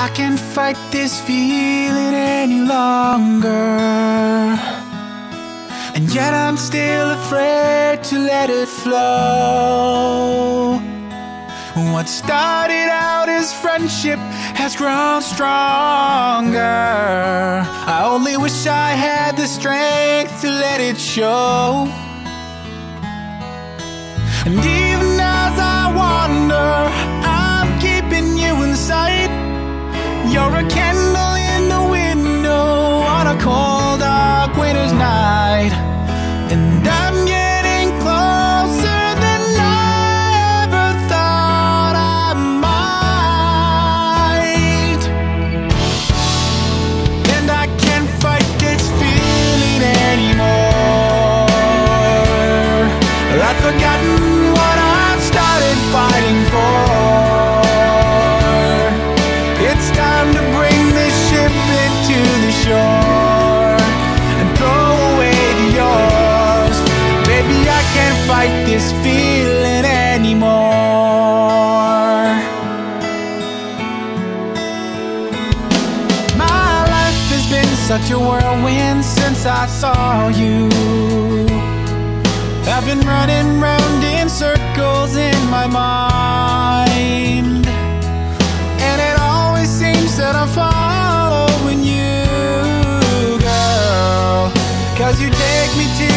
I can't fight this feeling any longer, and yet I'm still afraid to let it flow. What started out as friendship has grown stronger. I only wish I had the strength to let it show. And even as I wander, I'm keeping you in sight. You're a candle in the window on a cold, dark winter's night, and I'm getting closer than I ever thought I might. And I can't fight this feeling anymore. I've forgotten what I've started fighting for. It's time to bring this ship into the shore and throw away the oars. Baby, I can't fight this feeling anymore. My life has been such a whirlwind since I saw you. I've been running round in circles in my mind, and it always seems that I'm following you, girl, 'cause you take me to